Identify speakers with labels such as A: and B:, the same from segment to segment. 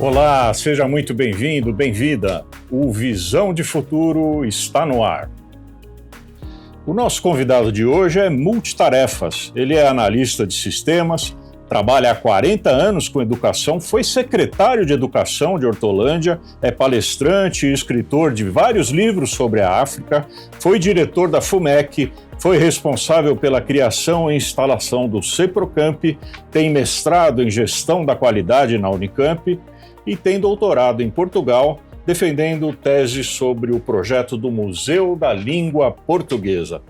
A: Olá, seja muito bem-vindo, bem-vinda. O Visão de Futuro está no ar. O nosso convidado de hoje é multitarefas. Ele é analista de sistemas, trabalha há 40 anos com educação, foi secretário de Educação de Hortolândia, é palestrante e escritor de vários livros sobre a África, foi diretor da FUMEC, foi responsável pela criação e instalação do CEPROCAMP, tem mestrado em Gestão da Qualidade na Unicamp e tem doutorado em Portugal, defendendo tese sobre o projeto do Museu da Língua Portuguesa.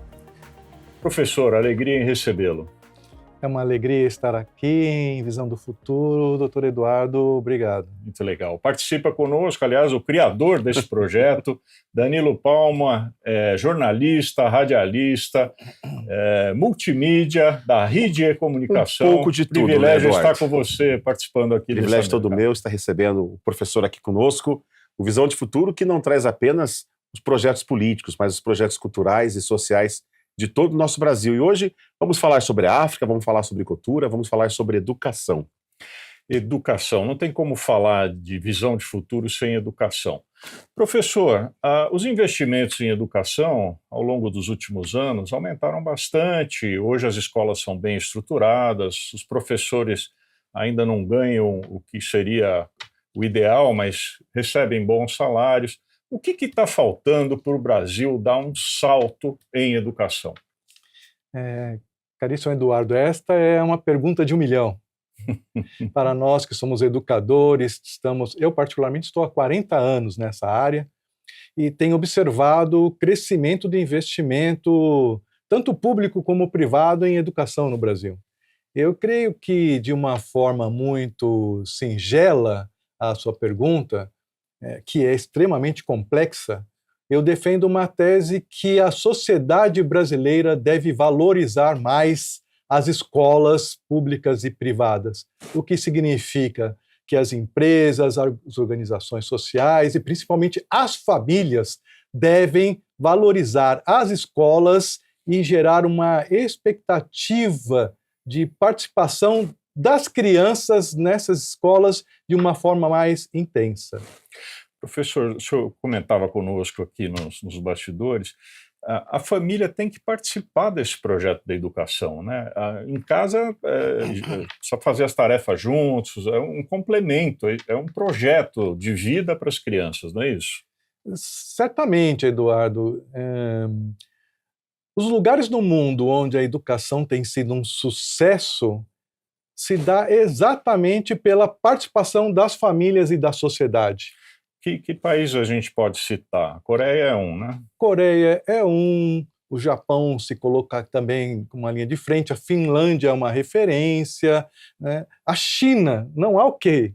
A: Professor, alegria em recebê-lo.
B: É uma alegria estar aqui em Visão do Futuro. Doutor Eduardo, obrigado.
A: Muito legal. Participa conosco, aliás, o criador desse projeto, Danilo Palma, jornalista, radialista, multimídia, da Rede Comunicação.
C: Um pouco de tudo,
A: privilégio
C: né,
A: estar com você, participando aqui.
C: Privilégio todo meu estar recebendo o professor aqui conosco. O Visão de Futuro, que não traz apenas os projetos políticos, mas os projetos culturais e sociais de todo o nosso Brasil. E hoje vamos falar sobre a África, vamos falar sobre cultura, vamos falar sobre educação.
A: Educação. Não tem como falar de visão de futuro sem educação. Professor, os investimentos em educação ao longo dos últimos anos aumentaram bastante. Hoje as escolas são bem estruturadas, os professores ainda não ganham o que seria o ideal, mas recebem bons salários. O que está faltando para o Brasil dar um salto em educação?
B: Caríssimo Eduardo, esta é uma pergunta de 1 milhão. Para nós que somos educadores, eu particularmente estou há 40 anos nessa área e tenho observado o crescimento de investimento, tanto público como privado, em educação no Brasil. Eu creio que, de uma forma muito singela, a sua pergunta, que é extremamente complexa, eu defendo uma tese que a sociedade brasileira deve valorizar mais as escolas públicas e privadas, o que significa que as empresas, as organizações sociais e principalmente as famílias devem valorizar as escolas e gerar uma expectativa de participação das crianças nessas escolas de uma forma mais intensa.
A: Professor, o senhor comentava conosco aqui nos bastidores, a família tem que participar desse projeto da educação, né? Em casa, só fazer as tarefas juntos, é um complemento, é um projeto de vida para as crianças, não é isso?
B: Certamente, Eduardo. Os lugares no mundo onde a educação tem sido um sucesso se dá exatamente pela participação das famílias e da sociedade.
A: Que país a gente pode citar? A Coreia é um, né?
B: Coreia é um, o Japão se coloca também com uma linha de frente, a Finlândia é uma referência, né? A China, não há o quê?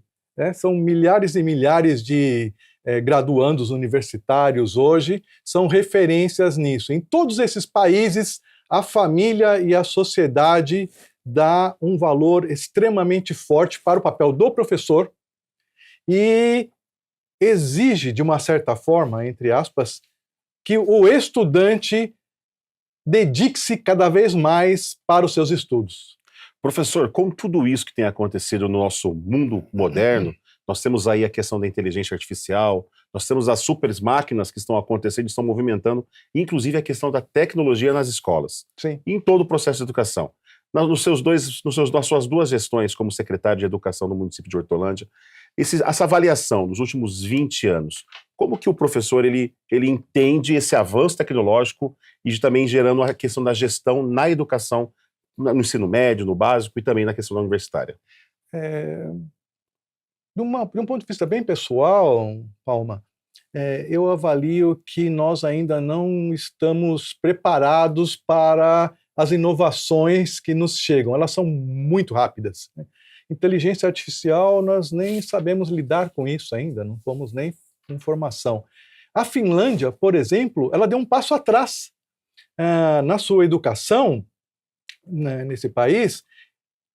B: São milhares e milhares de graduandos universitários hoje, são referências nisso. Em todos esses países, a família e a sociedade dá um valor extremamente forte para o papel do professor e exige, de uma certa forma, entre aspas, que o estudante dedique-se cada vez mais para os seus estudos.
C: Professor, com tudo isso que tem acontecido no nosso mundo moderno, nós temos aí a questão da inteligência artificial, nós temos as super máquinas que estão acontecendo, estão movimentando, inclusive a questão da tecnologia nas escolas.
B: Sim.
C: E em todo o processo de educação. Nas suas 2 gestões como secretário de Educação no município de Hortolândia, essa avaliação dos últimos 20 anos, como que o professor ele entende esse avanço tecnológico e também gerando a questão da gestão na educação, no ensino médio, no básico e também na questão da universitária?
B: De um ponto de vista bem pessoal, Palma, eu avalio que nós ainda não estamos preparados para as inovações que nos chegam. Elas são muito rápidas, né? Inteligência artificial, nós nem sabemos lidar com isso ainda, não fomos nem em formação. A Finlândia, por exemplo, ela deu um passo atrás na sua educação, né, nesse país.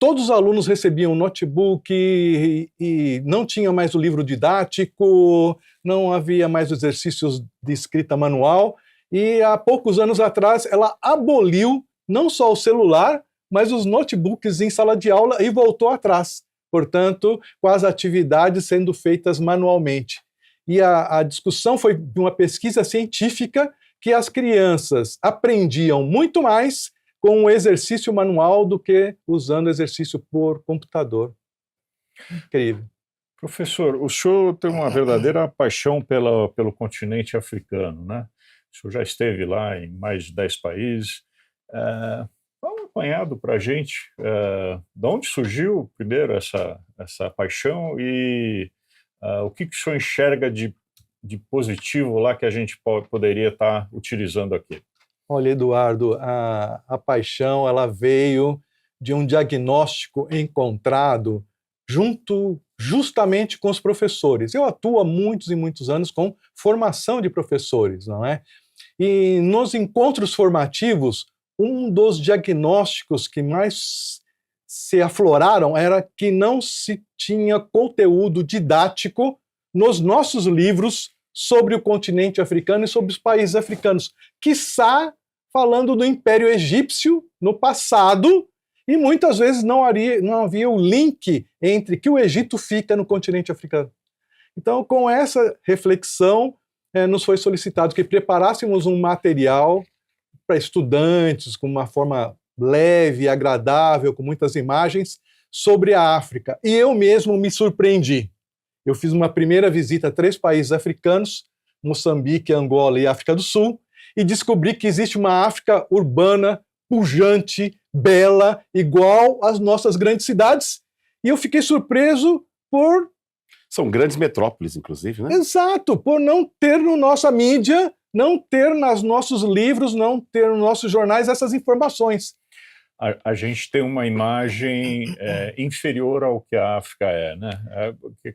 B: Todos os alunos recebiam notebook e não tinha mais o livro didático, não havia mais exercícios de escrita manual, e há poucos anos atrás ela aboliu não só o celular, mas os notebooks em sala de aula e voltou atrás. portanto, com as atividades sendo feitas manualmente. E a discussão foi de uma pesquisa científica que as crianças aprendiam muito mais com o exercício manual do que usando exercício por computador. Incrível.
A: Professor, o senhor tem uma verdadeira paixão pelo continente africano, né? O senhor já esteve lá em mais de 10 países. Dá um apanhado para a gente. De onde surgiu, primeiro, essa paixão e o que o senhor enxerga de positivo lá que a gente poderia estar utilizando aqui?
B: Olha, Eduardo, a paixão ela veio de um diagnóstico encontrado justamente com os professores. Eu atuo há muitos e muitos anos com formação de professores, não é? E nos encontros formativos, um dos diagnósticos que mais se afloraram era que não se tinha conteúdo didático nos nossos livros sobre o continente africano e sobre os países africanos, quiçá falando do Império Egípcio no passado, e muitas vezes não havia o link entre que o Egito fica no continente africano. Então, com essa reflexão, nos foi solicitado que preparássemos um material para estudantes, com uma forma leve, agradável, com muitas imagens, sobre a África. E eu mesmo me surpreendi. Eu fiz uma primeira visita a 3 países africanos, Moçambique, Angola e África do Sul, e descobri que existe uma África urbana, pujante, bela, igual às nossas grandes cidades, e eu fiquei surpreso por...
C: São grandes metrópoles, inclusive, né?
B: Exato, por não ter na nossa mídia, não ter nos nossos livros, não ter nos nossos jornais essas informações.
A: A gente tem uma imagem inferior ao que a África é, né?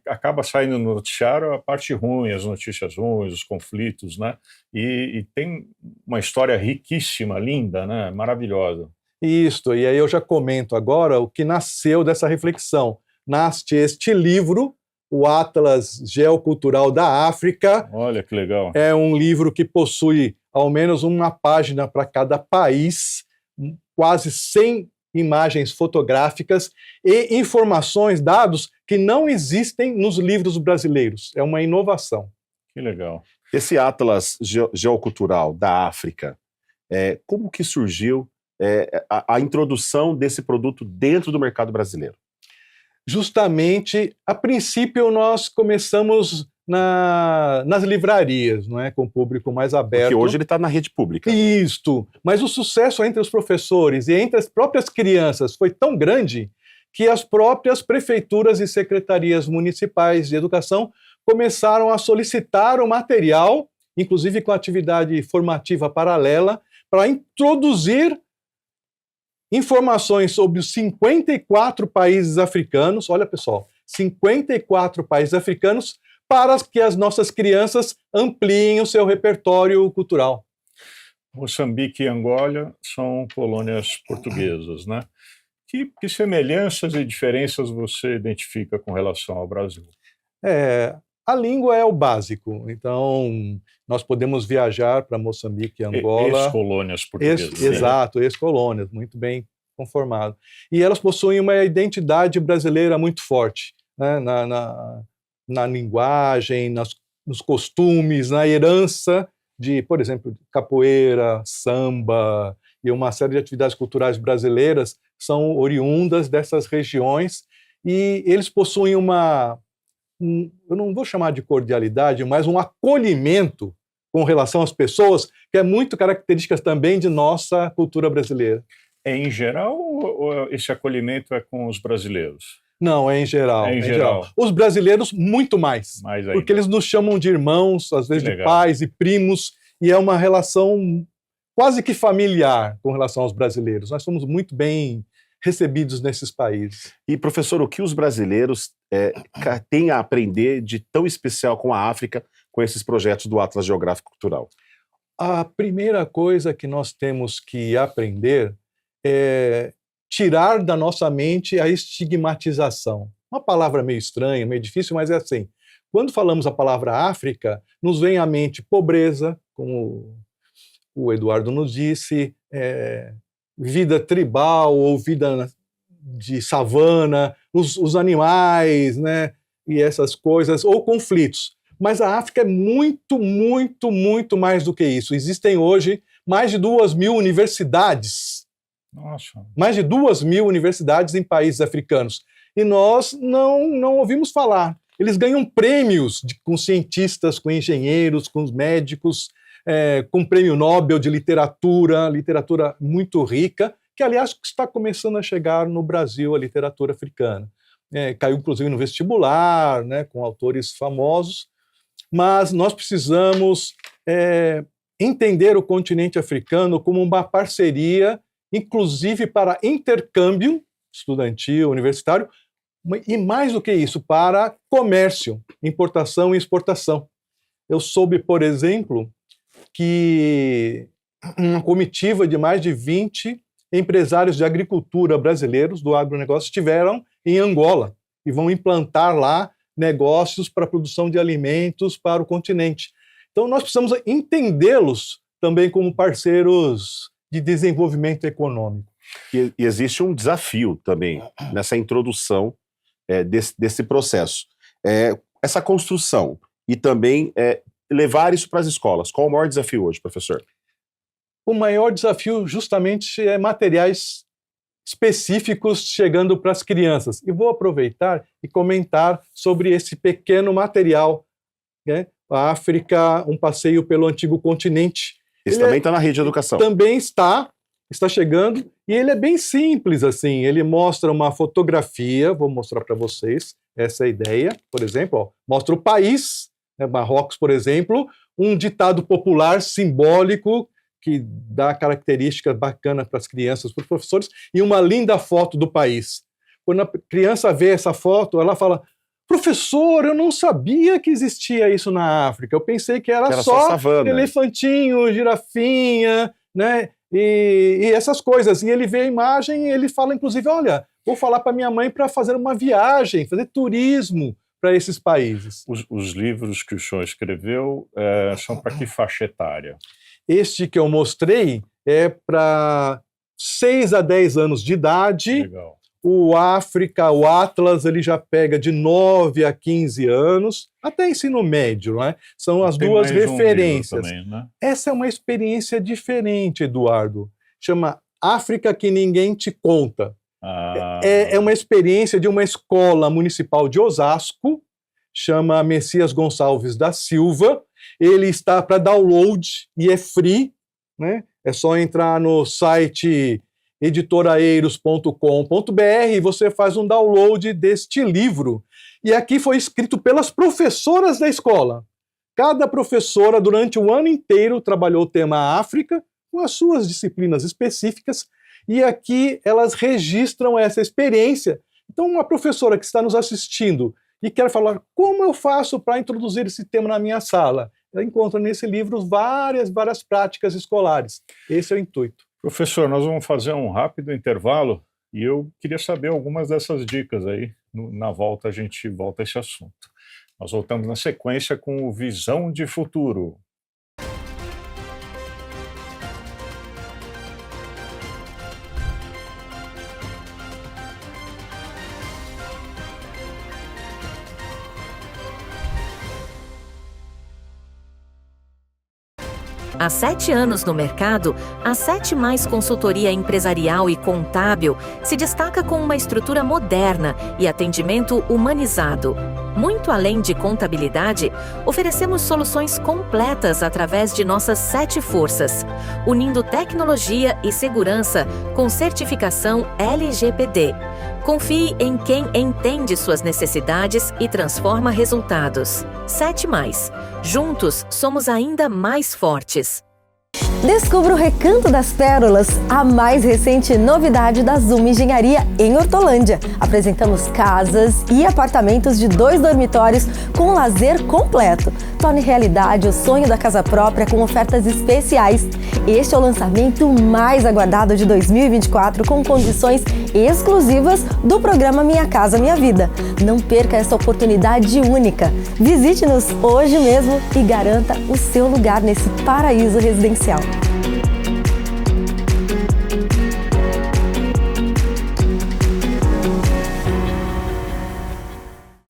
A: Acaba saindo no noticiário a parte ruim, as notícias ruins, os conflitos, né? E tem uma história riquíssima, linda, né? Maravilhosa.
B: Isso, e aí eu já comento agora o que nasceu dessa reflexão. Nasce este livro, o Atlas Geocultural da África.
A: Olha que legal.
B: É um livro que possui ao menos uma página para cada país, quase 100 imagens fotográficas e informações, dados que não existem nos livros brasileiros. É uma inovação.
A: Que legal.
C: Esse Atlas Geocultural da África, como que surgiu a introdução desse produto dentro do mercado brasileiro?
B: Justamente, a princípio, nós começamos nas livrarias, não é? Com o público mais aberto.
C: Porque hoje ele está na rede pública.
B: Isto, mas o sucesso entre os professores e entre as próprias crianças foi tão grande que as próprias prefeituras e secretarias municipais de educação começaram a solicitar o material, inclusive com atividade formativa paralela, para introduzir informações sobre os 54 países africanos, olha pessoal, 54 países africanos, para que as nossas crianças ampliem o seu repertório cultural.
A: Moçambique e Angola são colônias portuguesas, né? Que semelhanças e diferenças você identifica com relação ao Brasil?
B: A língua é o básico, então nós podemos viajar para Moçambique e Angola.
A: Ex-colônias portuguesas.
B: Exato, ex-colônias, muito bem conformado. E elas possuem uma identidade brasileira muito forte, né? Na linguagem, nos costumes, na herança de, por exemplo, capoeira, samba e uma série de atividades culturais brasileiras são oriundas dessas regiões e eles possuem eu não vou chamar de cordialidade, mas um acolhimento com relação às pessoas que é muito característica também de nossa cultura brasileira.
A: É em geral ou esse acolhimento é com os brasileiros?
B: Não, é em geral.
A: É em geral.
B: Os brasileiros, muito mais. Porque eles nos chamam de irmãos, às vezes de pais e primos, e é uma relação quase que familiar com relação aos brasileiros. Nós somos muito bem recebidos nesses países.
C: E, professor, o que os brasileiros têm a aprender de tão especial com a África, com esses projetos do Atlas Geográfico Cultural?
B: A primeira coisa que nós temos que aprender é tirar da nossa mente a estigmatização. Uma palavra meio estranha, meio difícil, mas é assim. Quando falamos a palavra África, nos vem à mente pobreza, como o Eduardo nos disse, vida tribal ou vida de savana, os animais, né, e essas coisas, ou conflitos. Mas a África é muito, muito, muito mais do que isso. Existem hoje mais de 2.000 universidades.
A: Nossa.
B: Mais de 2.000 universidades em países africanos. E nós não ouvimos falar. Eles ganham prêmios com cientistas, com engenheiros, com médicos, com prêmio Nobel de literatura muito rica, que, aliás, está começando a chegar no Brasil, a literatura africana. Caiu, inclusive, no vestibular, né, com autores famosos, mas nós precisamos entender o continente africano como uma parceria, inclusive para intercâmbio estudantil, universitário, e mais do que isso, para comércio, importação e exportação. Eu soube, por exemplo, que uma comitiva de mais de 20 empresários de agricultura brasileiros do agronegócio estiveram em Angola e vão implantar lá negócios para a produção de alimentos para o continente. Então, nós precisamos entendê-los também como parceiros de desenvolvimento econômico.
C: E existe um desafio também nessa introdução desse processo. Essa construção e também levar isso para as escolas. Qual o maior desafio hoje, professor?
B: O maior desafio justamente é materiais específicos chegando para as crianças. E vou aproveitar e comentar sobre esse pequeno material, né? A África, um passeio pelo antigo continente.
C: Esse também está na rede de educação.
B: Também está chegando, e ele é bem simples, assim. Ele mostra uma fotografia, vou mostrar para vocês essa ideia, por exemplo, ó, mostra o país, né, Marrocos, por exemplo, um ditado popular simbólico que dá características bacanas para as crianças, para os professores, e uma linda foto do país. Quando a criança vê essa foto, ela fala: professor, eu não sabia que existia isso na África, eu pensei que era só savana, elefantinho, girafinha, né, e essas coisas. E ele vê a imagem e ele fala, inclusive, olha, vou falar para minha mãe para fazer uma viagem, fazer turismo para esses países.
A: Os livros que o senhor escreveu são para que faixa etária?
B: Este que eu mostrei é para 6 a 10 anos de idade.
A: Legal.
B: O África, o Atlas, ele já pega de 9 a 15 anos, até ensino médio, né? São as duas referências.
A: Também, né?
B: Essa é uma experiência diferente, Eduardo. Chama África que Ninguém Te Conta. É uma experiência de uma escola municipal de Osasco, chama Messias Gonçalves da Silva. Ele está para download e é free, né? É só entrar no site editoraeiros.com.br e você faz um download deste livro. E aqui foi escrito pelas professoras da escola. Cada professora, durante o ano inteiro, trabalhou o tema África, com as suas disciplinas específicas, e aqui elas registram essa experiência. Então, uma professora que está nos assistindo e quer falar como eu faço para introduzir esse tema na minha sala, ela encontra nesse livro várias práticas escolares. Esse é o intuito.
A: Professor, nós vamos fazer um rápido intervalo e eu queria saber algumas dessas dicas aí. Na volta a gente volta a esse assunto. Nós voltamos na sequência com o Visão de Futuro.
D: Há 7 anos no mercado, a 7 Mais Consultoria Empresarial e Contábil se destaca com uma estrutura moderna e atendimento humanizado. Muito além de contabilidade, oferecemos soluções completas através de nossas 7 forças, unindo tecnologia e segurança com certificação LGPD. Confie em quem entende suas necessidades e transforma resultados. 7 Mais. Juntos, somos ainda mais fortes.
E: Descubra o Recanto das Pérolas, a mais recente novidade da Zoom Engenharia em Hortolândia. Apresentamos casas e apartamentos de 2 dormitórios com lazer completo. Torne realidade o sonho da casa própria com ofertas especiais. Este é o lançamento mais aguardado de 2024 com condições exclusivas do programa Minha Casa Minha Vida. Não perca essa oportunidade única. Visite-nos hoje mesmo e garanta o seu lugar nesse paraíso residencial.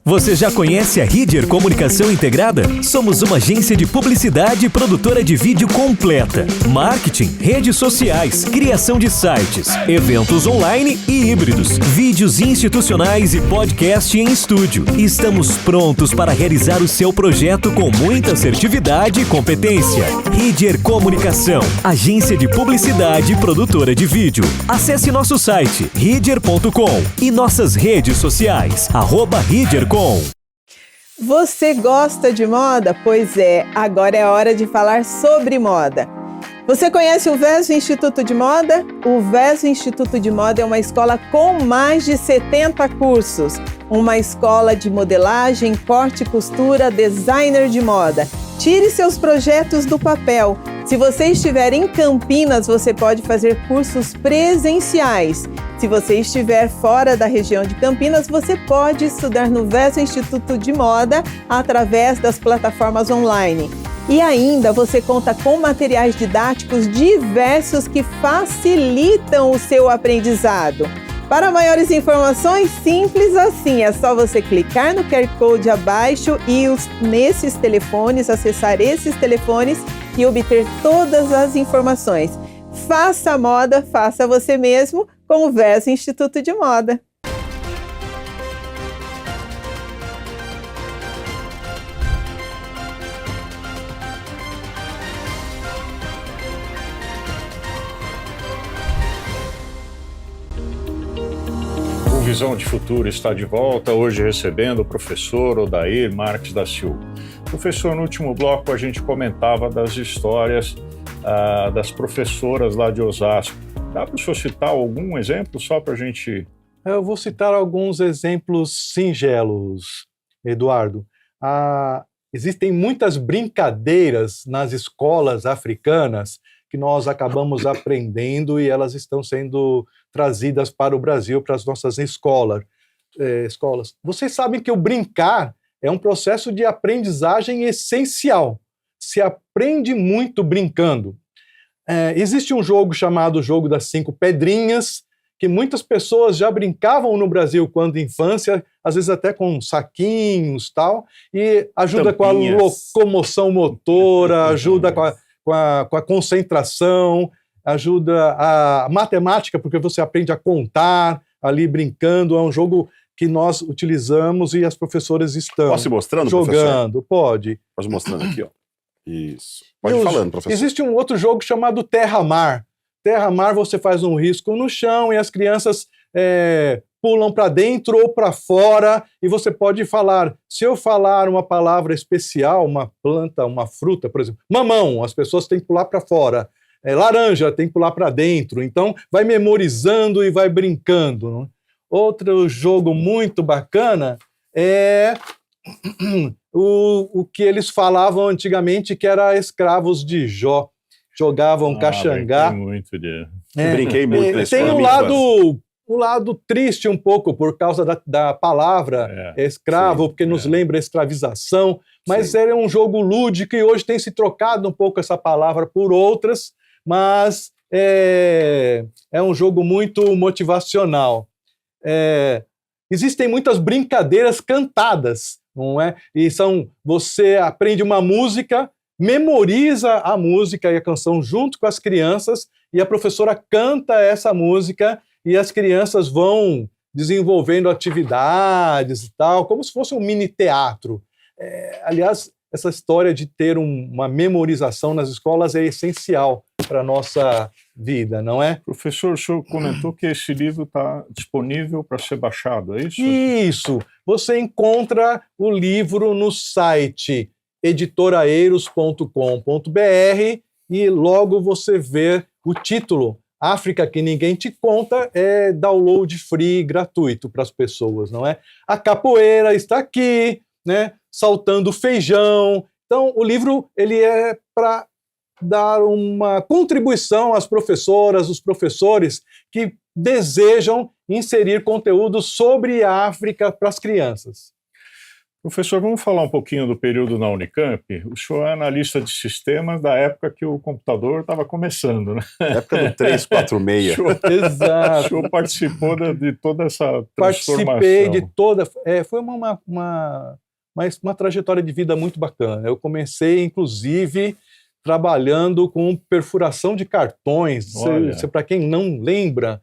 F: Você já conhece a Ridger Comunicação Integrada? Somos uma agência de publicidade e produtora de vídeo completa. Marketing, redes sociais, criação de sites, eventos online e híbridos, vídeos institucionais e podcast em estúdio. Estamos prontos para realizar o seu projeto com muita assertividade e competência. Ridger Comunicação, agência de publicidade e produtora de vídeo. Acesse nosso site ridger.com e nossas redes sociais, @ridger.com.
G: Você gosta de moda? Pois é, agora é hora de falar sobre moda. Você conhece o VESO Instituto de Moda? O VESO Instituto de Moda é uma escola com mais de 70 cursos. Uma escola de modelagem, corte e costura, designer de moda. Tire seus projetos do papel. Se você estiver em Campinas, você pode fazer cursos presenciais. Se você estiver fora da região de Campinas, você pode estudar no VESO Instituto de Moda através das plataformas online. E ainda você conta com materiais didáticos diversos que facilitam o seu aprendizado. Para maiores informações, simples assim, é só você clicar no QR Code abaixo e nesses telefones, acessar esses telefones e obter todas as informações. Faça a moda, faça você mesmo com o VESO Instituto de Moda.
A: O Visão de Futuro está de volta, hoje recebendo o professor Odair Marques da Silva. Professor, no último bloco a gente comentava das histórias das professoras lá de Osasco. Dá para o senhor citar algum exemplo só para a gente...
B: Eu vou citar alguns exemplos singelos, Eduardo. Existem muitas brincadeiras nas escolas africanas que nós acabamos aprendendo e elas estão sendo trazidas para o Brasil, para as nossas escolas. Vocês sabem que o brincar é um processo de aprendizagem essencial. Se aprende muito brincando. Existe um jogo chamado Jogo das 5 Pedrinhas, que muitas pessoas já brincavam no Brasil quando infância, às vezes até com saquinhos e tal, e ajuda
C: Tampinhas.
B: com a locomoção motora, ajuda com a concentração, ajuda a matemática, porque você aprende a contar ali brincando. É um jogo que nós utilizamos e as professoras estão
C: Posso ir mostrando,
B: jogando. Pode.
C: Posso mostrando aqui, ó. Isso. Pode ir falando, professor.
B: Existe um outro jogo chamado Terra-Mar. Terra-Mar, você faz um risco no chão e as crianças pulam para dentro ou para fora e você pode falar. Se eu falar uma palavra especial, uma planta, uma fruta, por exemplo, mamão, as pessoas têm que pular para fora. Laranja, tem que pular para dentro. Então, vai memorizando e vai brincando. Não? Outro jogo muito bacana é o que eles falavam antigamente, que era escravos de Jó. Jogavam caxangá.
C: Brinquei muito nesse
B: Tem um lado triste um pouco por causa da palavra escravo, porque nos lembra escravização, mas era um jogo lúdico e hoje tem se trocado um pouco essa palavra por outras, mas é um jogo muito motivacional. Existem muitas brincadeiras cantadas, não é? E você aprende uma música, memoriza a música e a canção junto com as crianças e a professora canta essa música e as crianças vão desenvolvendo atividades e tal, como se fosse um mini teatro. Aliás, essa história de ter uma memorização nas escolas é essencial para a nossa vida, não é?
A: Professor, o senhor comentou que esse livro está disponível para ser baixado, é isso?
B: Isso! Você encontra o livro no site editoraeiros.com.br e logo você vê o título. África que ninguém te conta é download free, gratuito para as pessoas, não é? A capoeira está aqui, né? Saltando feijão. Então, o livro ele é para dar uma contribuição às professoras, os professores que desejam inserir conteúdo sobre a África para as crianças.
A: Professor, vamos falar um pouquinho do período na Unicamp? O senhor é analista de sistemas da época que o computador estava começando, né?
C: Época do 346.
B: Exato.
A: O senhor participou de toda essa transformação.
B: Participei de toda... foi uma trajetória de vida muito bacana. Eu comecei, inclusive, trabalhando com perfuração de cartões. Para quem não lembra,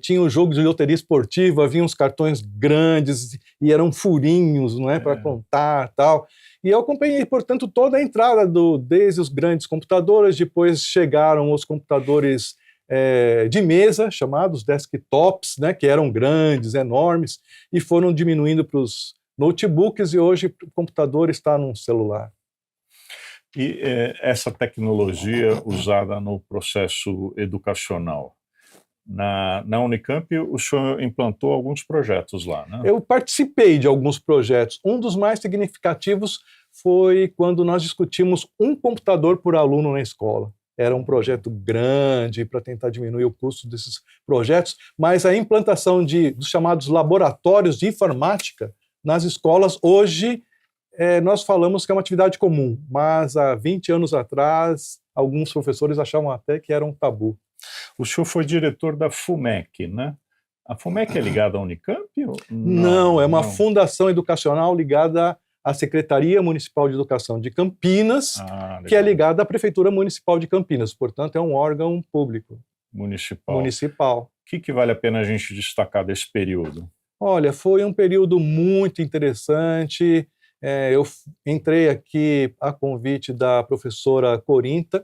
B: tinha um jogo de loteria esportiva, havia uns cartões grandes e eram furinhos, não é, para contar, tal. E eu acompanhei, portanto, toda a entrada desde os grandes computadores, depois chegaram os computadores de mesa, chamados desktops, né, que eram grandes, enormes, e foram diminuindo para os notebooks, e hoje o computador está num celular.
A: E essa tecnologia usada no processo educacional, na Unicamp, o senhor implantou alguns projetos lá, né?
B: Eu participei de alguns projetos. Um dos mais significativos foi quando nós discutimos um computador por aluno na escola. Era um projeto grande para tentar diminuir o custo desses projetos, mas a implantação dos chamados laboratórios de informática nas escolas, hoje, nós falamos que é uma atividade comum, mas há 20 anos atrás, alguns professores achavam até que era um tabu.
A: O senhor foi diretor da FUMEC, né? A FUMEC é ligada à Unicamp?
B: Não, é uma fundação educacional ligada à Secretaria Municipal de Educação de Campinas, que é ligada à Prefeitura Municipal de Campinas, portanto é um órgão público. Municipal.
A: O que vale a pena a gente destacar desse período?
B: Olha, foi um período muito interessante. Eu entrei aqui a convite da professora Corinta,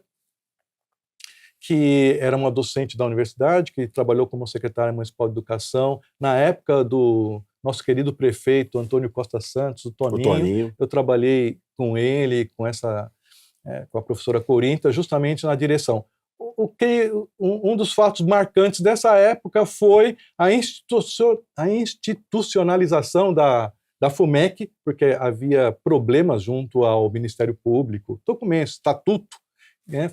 B: que era uma docente da universidade, que trabalhou como secretária municipal de educação. Na época do nosso querido prefeito Antônio Costa Santos, o Toninho. Eu trabalhei com ele, com a professora Corinta, justamente na direção. Um dos fatos marcantes dessa época foi a institucionalização da FUMEC, porque havia problemas junto ao Ministério Público, documento, estatuto,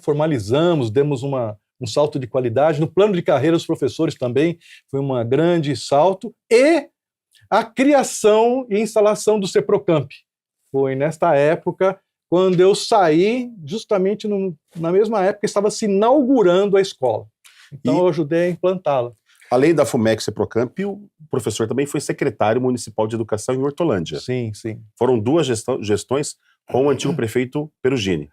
B: formalizamos, demos um salto de qualidade. No plano de carreira dos professores também foi um grande salto, e a criação e instalação do CEPROCAMP. Foi nesta época, quando eu saí, justamente na mesma época, estava se inaugurando a escola. Então eu ajudei a implantá-la.
C: Além da FUMEC e CEPROCAMP, o professor também foi secretário municipal de educação em Hortolândia.
B: Sim.
C: Foram duas gestões com o antigo prefeito Perugini.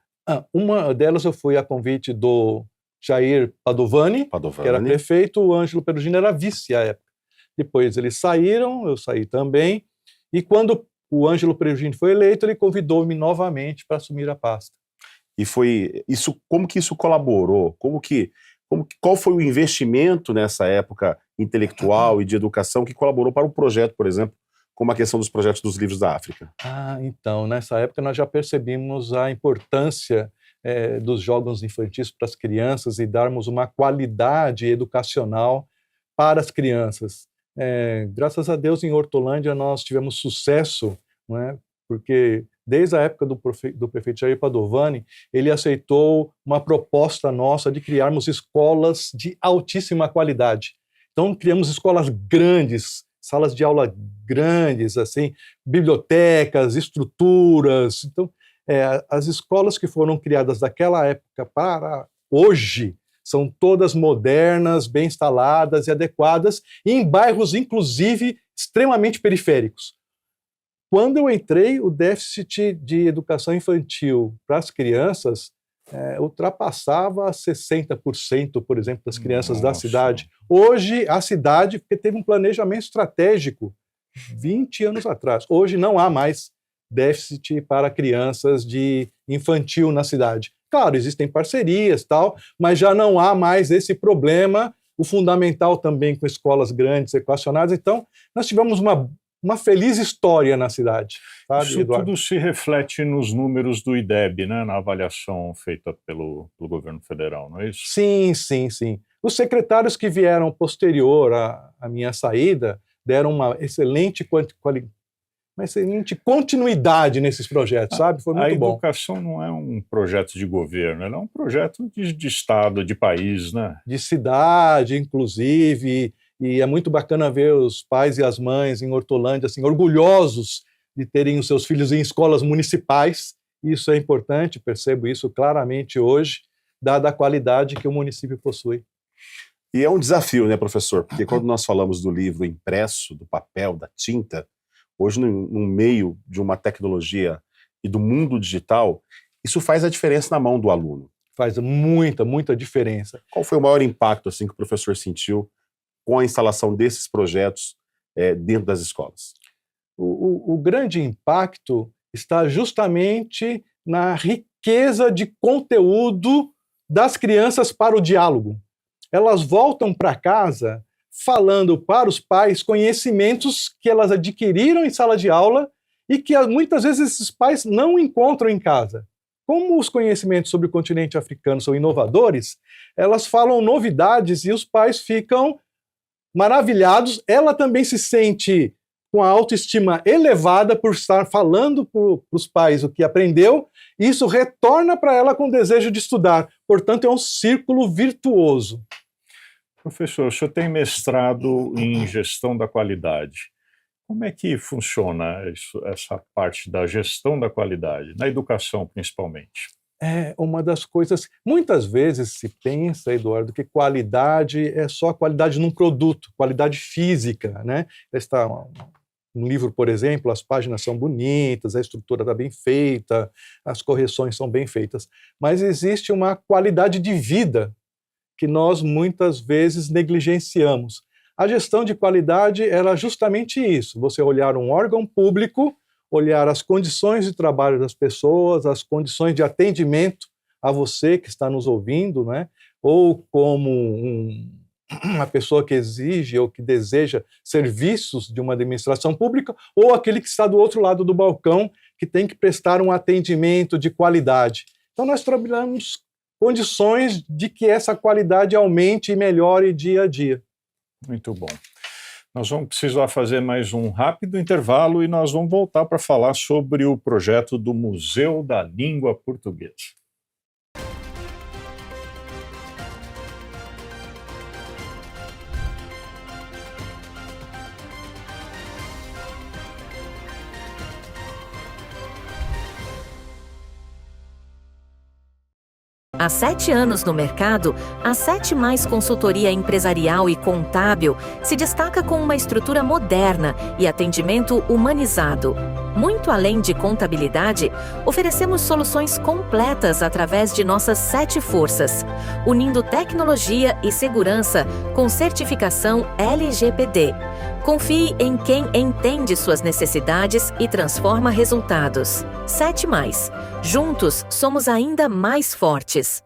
B: Uma delas eu fui a convite do Jair Padovani, que era prefeito, o Ângelo Perugini era vice à época. Depois eles saíram, eu saí também, e quando o Ângelo Perugini foi eleito, ele convidou-me novamente para assumir a pasta.
C: E foi isso, como que isso colaborou? Qual foi o investimento nessa época intelectual e de educação que colaborou para o projeto, por exemplo, como a questão dos projetos dos livros da África?
B: Então, nessa época nós já percebimos a importância dos jogos infantis para as crianças e darmos uma qualidade educacional para as crianças. Graças a Deus, em Hortolândia nós tivemos sucesso, não é? Porque desde a época do prefeito Jair Padovani, ele aceitou uma proposta nossa de criarmos escolas de altíssima qualidade. Então, criamos escolas grandes, salas de aula grandes, assim, bibliotecas, estruturas. Então, as escolas que foram criadas daquela época para hoje são todas modernas, bem instaladas e adequadas, e em bairros, inclusive, extremamente periféricos. Quando eu entrei, o déficit de educação infantil para as crianças ultrapassava 60%, por exemplo, das crianças da cidade. Hoje, a cidade, porque teve um planejamento estratégico 20 anos atrás, hoje não há mais déficit para crianças de infantil na cidade. Claro, existem parcerias, tal, mas já não há mais esse problema, o fundamental também com escolas grandes, equacionadas. Então, nós tivemos uma feliz história na cidade. Sabe,
A: isso
B: Eduardo?
A: Tudo se reflete nos números do IDEB, né, na avaliação feita pelo governo federal, não é isso?
B: Sim. Os secretários que vieram posterior à minha saída deram uma excelente continuidade nesses projetos, sabe? Foi muito bom.
A: A educação não é um projeto de governo, ela é um projeto de Estado, de país, né?
B: De cidade, inclusive, e é muito bacana ver os pais e as mães em Hortolândia assim, orgulhosos de terem os seus filhos em escolas municipais. Isso é importante, percebo isso claramente hoje, dada a qualidade que o município possui.
C: E é um desafio, né, professor? Porque quando nós falamos do livro impresso, do papel, da tinta, hoje no meio de uma tecnologia e do mundo digital, isso faz a diferença na mão do aluno.
B: Faz muita diferença.
C: Qual foi o maior impacto assim, que o professor sentiu com a instalação desses projetos dentro das escolas?
B: O grande impacto está justamente na riqueza de conteúdo das crianças para o diálogo. Elas voltam para casa falando para os pais conhecimentos que elas adquiriram em sala de aula e que muitas vezes esses pais não encontram em casa. Como os conhecimentos sobre o continente africano são inovadores, elas falam novidades e os pais ficam maravilhados. Ela também se sente com a autoestima elevada por estar falando para os pais o que aprendeu, e isso retorna para ela com o desejo de estudar. Portanto, é um círculo virtuoso.
A: Professor, o senhor tem mestrado em gestão da qualidade. Como é que funciona essa parte da gestão da qualidade, na educação principalmente?
B: É uma das coisas... Muitas vezes se pensa, Eduardo, que qualidade é só qualidade num produto, qualidade física, né? Está no livro, por exemplo, as páginas são bonitas, a estrutura está bem feita, as correções são bem feitas. Mas existe uma qualidade de vida que nós muitas vezes negligenciamos. A gestão de qualidade era justamente isso, você olhar um órgão público, olhar as condições de trabalho das pessoas, as condições de atendimento a você que está nos ouvindo, né? Ou como uma pessoa que exige ou que deseja serviços de uma administração pública, ou aquele que está do outro lado do balcão, que tem que prestar um atendimento de qualidade. Então nós trabalhamos condições de que essa qualidade aumente e melhore dia a dia.
A: Muito bom. Nós vamos precisar fazer mais um rápido intervalo e nós vamos voltar para falar sobre o projeto do Museu da Língua Portuguesa.
D: Há 7 anos no mercado, a 7 Mais Consultoria Empresarial e Contábil se destaca com uma estrutura moderna e atendimento humanizado. Muito além de contabilidade, oferecemos soluções completas através de nossas 7 forças, unindo tecnologia e segurança com certificação LGPD. Confie em quem entende suas necessidades e transforma resultados. 7 Mais. Juntos, somos ainda mais fortes.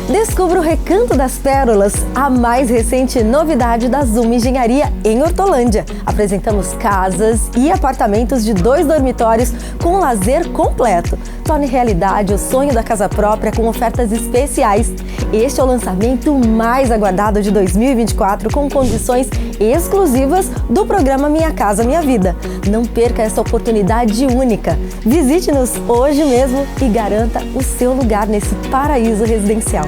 E: Descubra o Recanto das Pérolas, a mais recente novidade da Zoom Engenharia em Hortolândia. Apresentamos casas e apartamentos de 2 dormitórios com lazer completo. Torne realidade o sonho da casa própria com ofertas especiais. Este é o lançamento mais aguardado de 2024 com condições exclusivas do programa Minha Casa Minha Vida. Não perca essa oportunidade única. Visite-nos hoje mesmo e garanta o seu lugar nesse paraíso residencial.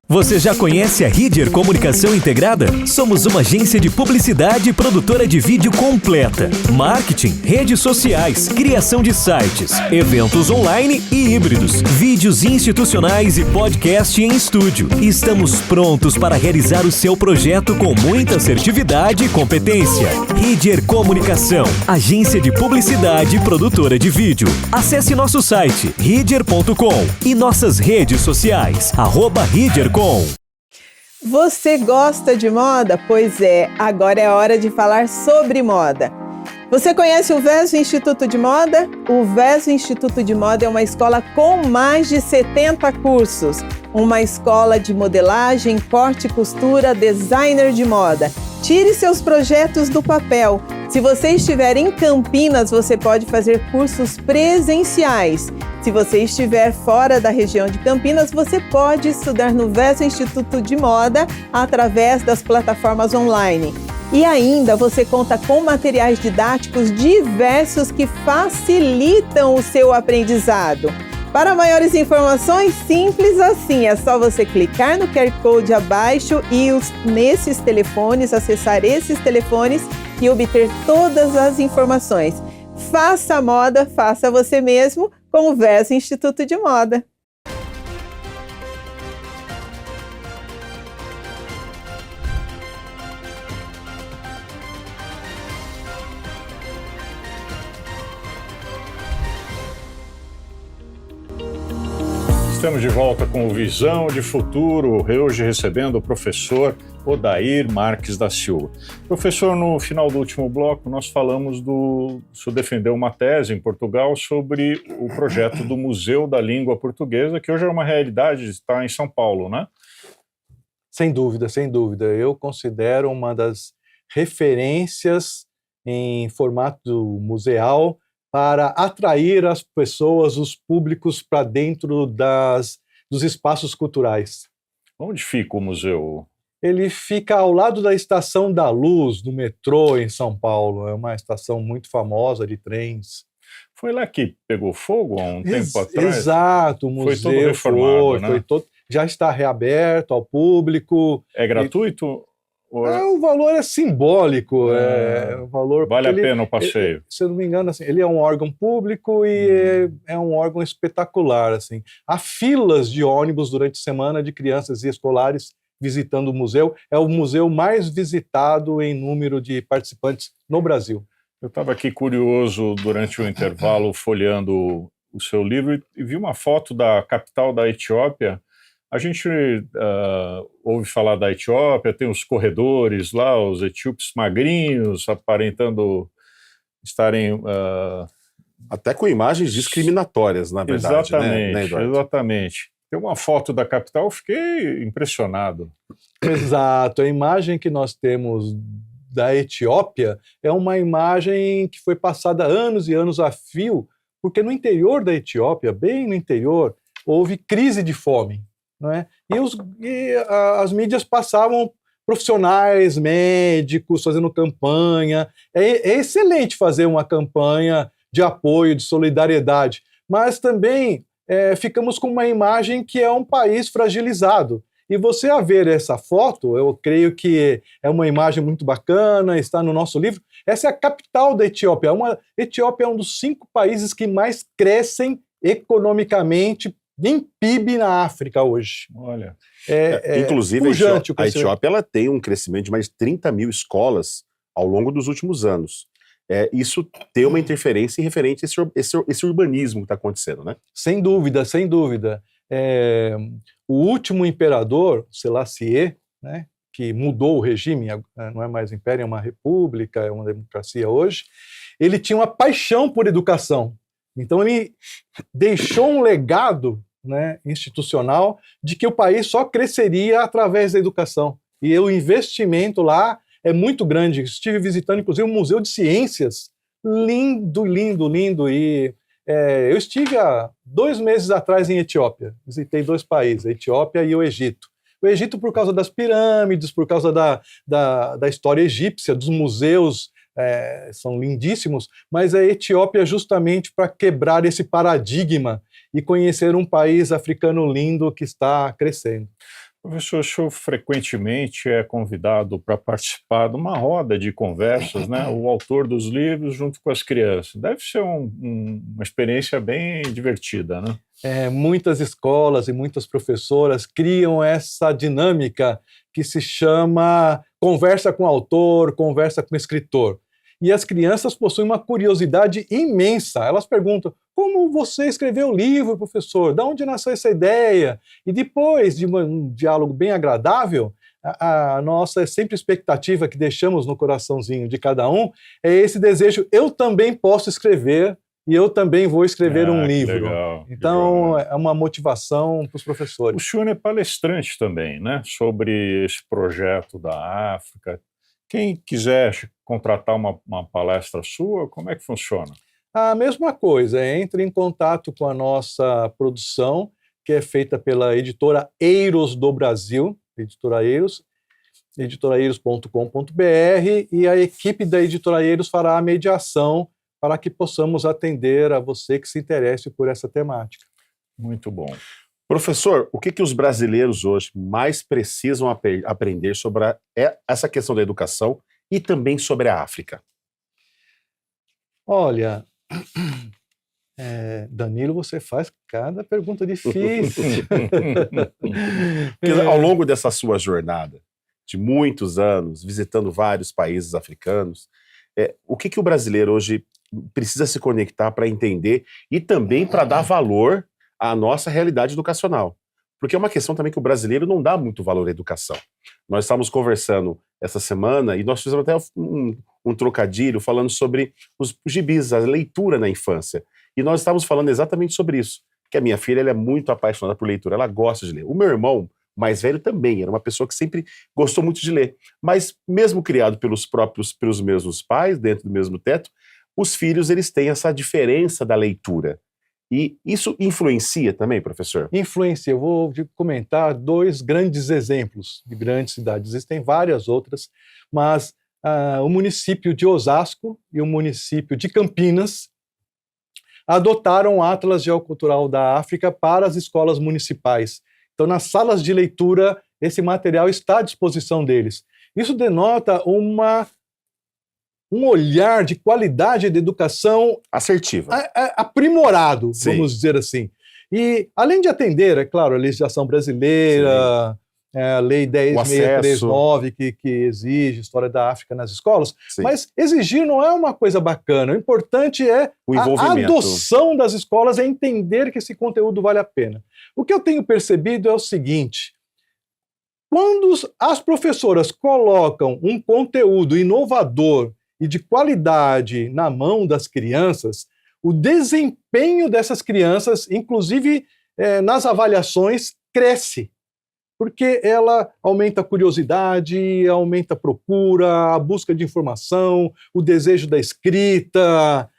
F: Você já conhece a Ridger Comunicação Integrada? Somos uma agência de publicidade e produtora de vídeo completa. Marketing, redes sociais, criação de sites, eventos online e híbridos, vídeos institucionais e podcast em estúdio. Estamos prontos para realizar o seu projeto com muita assertividade e competência. Ridger Comunicação, agência de publicidade e produtora de vídeo. Acesse nosso site ridger.com e nossas redes sociais @ridger.com.
G: Você gosta de moda? Pois é, agora é hora de falar sobre moda. Você conhece o VESO Instituto de Moda? O VESO Instituto de Moda é uma escola com mais de 70 cursos. Uma escola de modelagem, corte e costura, designer de moda. Tire seus projetos do papel. Se você estiver em Campinas, você pode fazer cursos presenciais. Se você estiver fora da região de Campinas, você pode estudar no VESO Instituto de Moda através das plataformas online. E ainda você conta com materiais didáticos diversos que facilitam o seu aprendizado. Para maiores informações, simples assim, é só você clicar no QR Code abaixo e nesses telefones, acessar esses telefones e obter todas as informações. Faça a moda, faça você mesmo com o VES Instituto de Moda.
A: Estamos de volta com o Visão de Futuro, hoje recebendo o professor Odair Marques da Silva. Professor, no final do último bloco, nós falamos o senhor defendeu uma tese em Portugal sobre o projeto do Museu da Língua Portuguesa, que hoje é uma realidade, está em São Paulo, né?
B: Sem dúvida, sem dúvida. Eu considero uma das referências em formato museal para atrair as pessoas, os públicos, para dentro dos espaços culturais.
A: Onde fica o museu?
B: Ele fica ao lado da Estação da Luz, do metrô em São Paulo. É uma estação muito famosa de trens.
A: Foi lá que pegou fogo há um tempo atrás?
B: Exato, o museu
A: foi todo reformado, né?
B: Já está reaberto ao público.
A: É gratuito?
B: O valor é simbólico. O valor,
A: vale a pena o passeio.
B: Se eu não me engano, assim, ele é um órgão público e é um órgão espetacular. Assim. Há filas de ônibus durante a semana de crianças e escolares visitando o museu. É o museu mais visitado em número de participantes no Brasil.
A: Eu estava aqui curioso durante o intervalo folheando o seu livro e vi uma foto da capital da Etiópia. A gente ouve falar da Etiópia, tem os corredores lá, os etíopes magrinhos, aparentando estarem...
C: até com imagens discriminatórias, na verdade.
A: Exatamente,
C: né, Eduardo?
A: Exatamente. Tem uma foto da capital, eu fiquei impressionado.
B: Exato, a imagem que nós temos da Etiópia é uma imagem que foi passada anos e anos a fio, porque no interior da Etiópia, bem no interior, houve crise de fome. Não é? As mídias passavam profissionais, médicos, fazendo campanha. É excelente fazer uma campanha de apoio, de solidariedade, mas também ficamos com uma imagem que é um país fragilizado. E você, a ver essa foto, eu creio que é uma imagem muito bacana, está no nosso livro. Essa é a capital da Etiópia. Etiópia é um dos 5 países que mais crescem economicamente em PIB na África hoje.
A: Olha,
C: inclusive a Etiópia ela tem um crescimento de mais de 30 mil escolas ao longo dos últimos anos. Isso tem uma interferência referente a esse urbanismo que está acontecendo, né?
B: Sem dúvida, sem dúvida. O último imperador, Selassie, né, que mudou o regime, não é mais império, é uma república, é uma democracia hoje, ele tinha uma paixão por educação. Então ele deixou um legado, né, institucional de que o país só cresceria através da educação. E o investimento lá é muito grande. Estive visitando, inclusive, um museu de ciências. Lindo, lindo, lindo. E eu estive há 2 meses atrás em Etiópia. Visitei 2 países, a Etiópia e o Egito. O Egito por causa das pirâmides, por causa da história egípcia, dos museus, são lindíssimos, mas a Etiópia justamente para quebrar esse paradigma e conhecer um país africano lindo que está crescendo.
A: Professor, o senhor frequentemente é convidado para participar de uma roda de conversas, né? O autor dos livros junto com as crianças. Deve ser uma experiência bem divertida, né?
B: Muitas escolas e muitas professoras criam essa dinâmica que se chama conversa com o autor, conversa com o escritor. E as crianças possuem uma curiosidade imensa. Elas perguntam, como você escreveu o livro, professor? De onde nasceu essa ideia? E depois de um diálogo bem agradável, a nossa sempre expectativa que deixamos no coraçãozinho de cada um é esse desejo, eu também posso escrever e eu também vou escrever um livro.
A: Legal,
B: então,
A: legal, né?
B: É uma motivação para os professores.
A: O senhor é palestrante também, né? Sobre esse projeto da África. Quem quiser contratar uma palestra sua, como é que funciona?
B: A mesma coisa, entre em contato com a nossa produção, que é feita pela editora Eiros do Brasil, editora Eiros, editoraeiros.com.br, e a equipe da editora Eiros fará a mediação para que possamos atender a você que se interesse por essa temática.
A: Muito bom.
C: Professor, o que os brasileiros hoje mais precisam aprender sobre essa questão da educação e também sobre a África?
B: Olha, Danilo, você faz cada pergunta difícil.
C: Porque ao longo dessa sua jornada, de muitos anos, visitando vários países africanos, o que o brasileiro hoje precisa se conectar para entender e também para dar valor à nossa realidade educacional? Porque é uma questão também que o brasileiro não dá muito valor à educação. Nós estávamos conversando essa semana e nós fizemos até um trocadilho falando sobre os gibis, a leitura na infância. E nós estávamos falando exatamente sobre isso, que a minha filha ela é muito apaixonada por leitura, ela gosta de ler. O meu irmão mais velho também, era uma pessoa que sempre gostou muito de ler. Mas mesmo criado pelos mesmos pais, dentro do mesmo teto, os filhos eles têm essa diferença da leitura. E isso influencia também, professor?
B: Influencia. Eu vou comentar 2 grandes exemplos de grandes cidades. Existem várias outras, mas o município de Osasco e o município de Campinas adotaram o Atlas Geocultural da África para as escolas municipais. Então, nas salas de leitura, esse material está à disposição deles. Isso denota um olhar de qualidade de educação
C: assertiva,
B: aprimorado,
C: Sim.
B: vamos dizer assim. E, além de atender, é claro, a legislação brasileira, a Lei 10.639, que exige história da África nas escolas,
C: Sim.
B: mas exigir não é uma coisa bacana. O importante é a adoção das escolas, é entender que esse conteúdo vale a pena. O que eu tenho percebido é o seguinte: quando as professoras colocam um conteúdo inovador e de qualidade na mão das crianças, o desempenho dessas crianças, inclusive nas avaliações, cresce. Porque ela aumenta a curiosidade, aumenta a procura, a busca de informação, o desejo da escrita,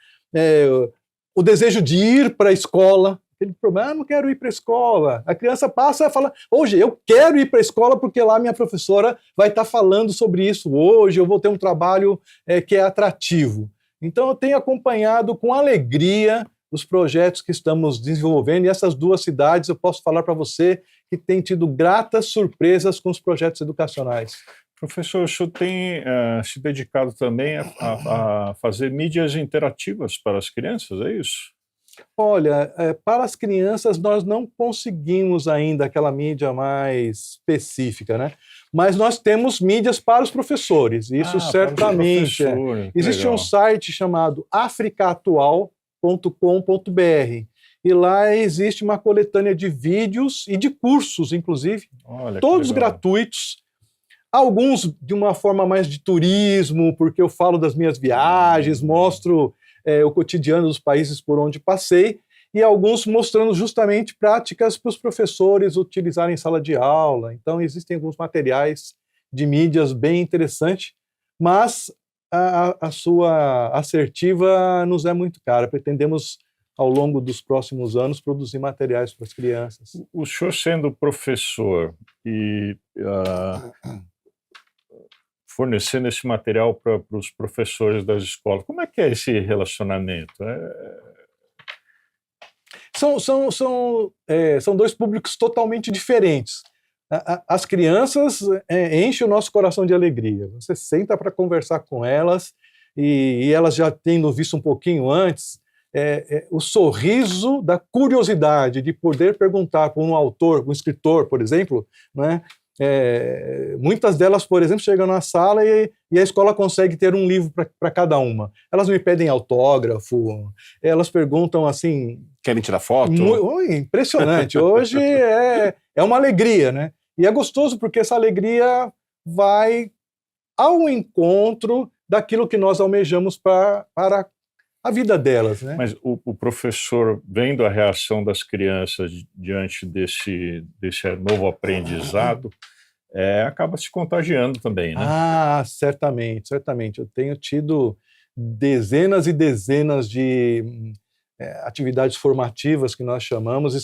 B: o desejo de ir para a escola. Aquele problema, não quero ir para a escola. A criança passa e fala, hoje eu quero ir para a escola porque lá minha professora vai estar falando sobre isso hoje, eu vou ter um trabalho que é atrativo. Então eu tenho acompanhado com alegria os projetos que estamos desenvolvendo, e essas 2 cidades eu posso falar para você que tem tido gratas surpresas com os projetos educacionais.
A: Professor, o senhor tem se dedicado também a fazer mídias interativas para as crianças, é isso?
B: Olha, para as crianças nós não conseguimos ainda aquela mídia mais específica, né? Mas nós temos mídias para os professores, isso certamente. Existe um site chamado africaatual.com.br e lá existe uma coletânea de vídeos e de cursos, inclusive, todos gratuitos, alguns de uma forma mais de turismo, porque eu falo das minhas viagens, mostro o cotidiano dos países por onde passei, e alguns mostrando justamente práticas para os professores utilizarem em sala de aula. Então existem alguns materiais de mídias bem interessantes, mas a sua assertiva nos é muito cara. Pretendemos, ao longo dos próximos anos, produzir materiais para as crianças.
A: O senhor sendo professor e fornecendo esse material para os professores das escolas, como é que é esse relacionamento?
B: São 2 públicos totalmente diferentes. As crianças enchem o nosso coração de alegria. Você senta para conversar com elas e elas já tendo visto um pouquinho antes, o sorriso da curiosidade de poder perguntar para um autor, um escritor, por exemplo, né? Muitas delas, por exemplo, chegam na sala e a escola consegue ter um livro para cada uma. Elas me pedem autógrafo, elas perguntam assim...
C: Querem tirar foto?
B: Impressionante. Hoje é uma alegria, né? E é gostoso porque essa alegria vai ao encontro daquilo que nós almejamos para a vida delas, né?
A: Mas o professor, vendo a reação das crianças diante desse novo aprendizado, acaba se contagiando também, né?
B: Certamente, certamente. Eu tenho tido dezenas e dezenas de atividades formativas que nós chamamos,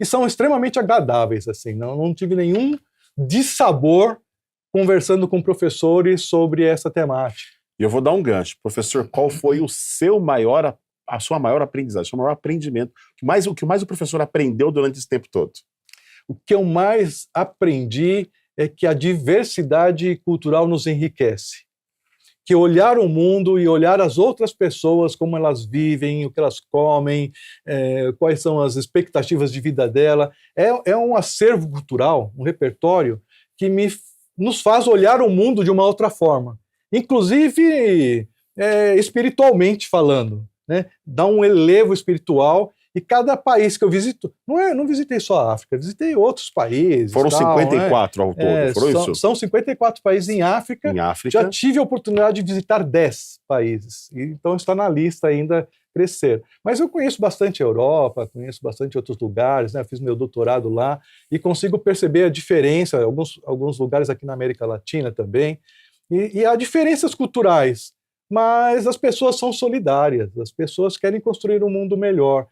B: e são extremamente agradáveis, assim. Não tive nenhum dissabor conversando com professores sobre essa temática.
C: E eu vou dar um gancho. Professor, qual foi o seu maior a sua maior aprendizagem, o seu maior aprendimento? O que mais o professor aprendeu durante esse tempo todo?
B: O que eu mais aprendi é que a diversidade cultural nos enriquece. Que olhar o mundo e olhar as outras pessoas, como elas vivem, o que elas comem, quais são as expectativas de vida dela, é um acervo cultural, um repertório que nos faz olhar o mundo de uma outra forma. Inclusive, espiritualmente falando, né? Dá um elevo espiritual. E cada país que eu visito, não visitei só a África, visitei outros países.
C: Foram 54 ao todo, foram isso?
B: São 54 países em África.
C: Em África.
B: Já tive a oportunidade de visitar 10 países. Então está na lista ainda crescer. Mas eu conheço bastante a Europa, conheço bastante outros lugares, né? Fiz meu doutorado lá e consigo perceber a diferença, alguns lugares aqui na América Latina também. E há diferenças culturais, mas as pessoas são solidárias, as pessoas querem construir um mundo melhor.